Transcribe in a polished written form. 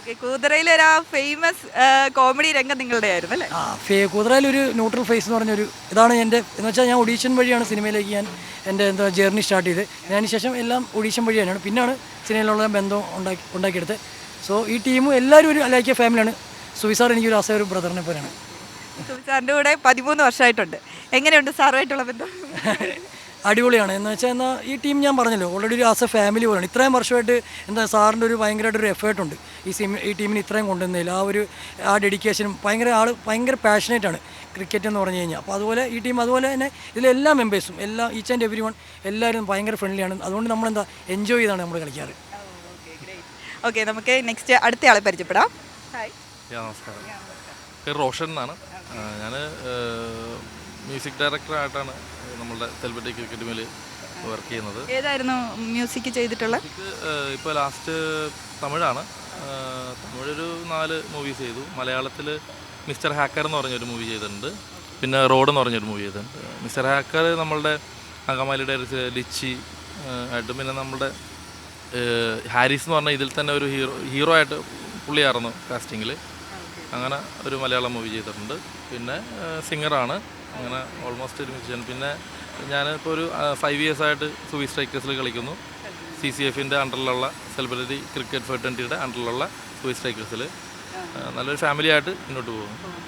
Okay, കൂതറയിലൊരു famous comedy രംഗം നിങ്ങളുടെ ആയിരുന്നു അല്ലേ? കൂതറയിലൊരു ന്യൂട്രൽ ഫേസ് എന്ന് പറഞ്ഞൊരു ഇതാണ് എൻ്റെ എന്ന് വെച്ചാൽ ഞാൻ ഓഡീഷൻ വഴിയാണ് സിനിമയിലേക്ക് ഞാൻ എൻ്റെ ജേർണി സ്റ്റാർട്ട് ചെയ്ത്. അതിന് ശേഷം എല്ലാം ഓഡീഷൻ വഴി തന്നെയാണ്, പിന്നാണ് സിനിമയിലുള്ള ബന്ധം ഉണ്ടാക്കിയെടുത്തത്. സോ ഈ ടീമും എല്ലാവരും ഒരു ലൈക്ക് എ ഫാമിലിയാണ്. സുവിസാർ എനിക്കൊരു ഒരു ബ്രദറിനെ പോലെയാണ്. സാറിൻ്റെ കൂടെ 13 വർഷമായിട്ടുണ്ട്. എങ്ങനെയുണ്ട് സാറുമായിട്ടുള്ള ബന്ധം? അടിപൊളിയാണ്. എന്ന് വെച്ചാൽ എന്നാൽ ഈ ടീം ഞാൻ പറഞ്ഞല്ലോ ഓൾറെഡി ഒരു ആസ് എ ഫാമിലി പോലെയാണ്. ഇത്രയും വർഷമായിട്ട് സാറിൻ്റെ ഒരു ഭയങ്കരമായിട്ടൊരു എഫേർട്ടുണ്ട് ഈ ടീമിന് ഇത്രയും കൊണ്ടുവന്നതിൽ. ആ ഡെഡിക്കേഷനും ഭയങ്കര പാഷനേറ്റാണ് ക്രിക്കറ്റ് എന്ന് പറഞ്ഞു കഴിഞ്ഞാൽ. അപ്പോൾ അതുപോലെ ഈ ടീം അതുപോലെ തന്നെ ഇതിലെല്ലാ മെമ്പേഴ്സും ഈച്ച് ആൻഡ് എവരി വൺ എല്ലാവരും ഭയങ്കര ഫ്രണ്ട്ലിയാണ്. അതുകൊണ്ട് നമ്മളെന്താ എൻജോയ് ചെയ്താണ് നമ്മൾ കളിക്കാറ്. ഓക്കെ, നമുക്ക് നെക്സ്റ്റ് അടുത്തയാളെ പരിചയപ്പെടാം. ഹായ്, നമസ്കാരം. പേര് റോഷൻ എന്നാണ്. ഞാൻ മ്യൂസിക് ഡയറക്ടറായിട്ടാണ് നമ്മളുടെ സെലിബ്രിറ്റി ക്രിക്കറ്റ് ടീമിൽ വർക്ക് ചെയ്യുന്നത്. ഏതായിരുന്നു മ്യൂസിക് ചെയ്തിട്ടുള്ളത്? ഇപ്പോൾ ലാസ്റ്റ് തമിഴാണ്. തമിഴൊരു 4 മൂവീസ് ചെയ്തു. മലയാളത്തിൽ മിസ്റ്റർ ഹാക്കർ എന്ന് പറഞ്ഞൊരു മൂവി ചെയ്തിട്ടുണ്ട്. പിന്നെ റോഡ് എന്ന് പറഞ്ഞൊരു മൂവി ചെയ്തിട്ടുണ്ട്. മിസ്റ്റർ ഹാക്കർ നമ്മളുടെ അങ്കമാലിയുടെ ലിച്ചി ആയിട്ടും, പിന്നെ നമ്മളുടെ ഹാരിസ് എന്ന് പറഞ്ഞാൽ ഇതിൽ തന്നെ ഒരു ഹീറോ ആയിട്ട് പുള്ളിയായിരുന്നു കാസ്റ്റിങ്ങിൽ. അങ്ങനെ ഒരു മലയാളം മൂവി ചെയ്തിട്ടുണ്ട്. പിന്നെ സിംഗറാണ്. അങ്ങനെ ഓൾമോസ്റ്റ് ഒരു മ്യൂസിഷ്യൻ. പിന്നെ ഞാനിപ്പോൾ ഒരു 5 ഇയേഴ്സായിട്ട് സൂവി സ്ട്രൈക്കേഴ്സിൽ കളിക്കുന്നു. CCFൻ്റെ അണ്ടറിലുള്ള സെലിബ്രിറ്റി ക്രിക്കറ്റ് ഫെർട്ടനിറ്റിയുടെ അണ്ടറിലുള്ള സൂവി സ്ട്രൈക്കേഴ്സിൽ നല്ലൊരു ഫാമിലി ആയിട്ട് മുന്നോട്ട് പോകുന്നു.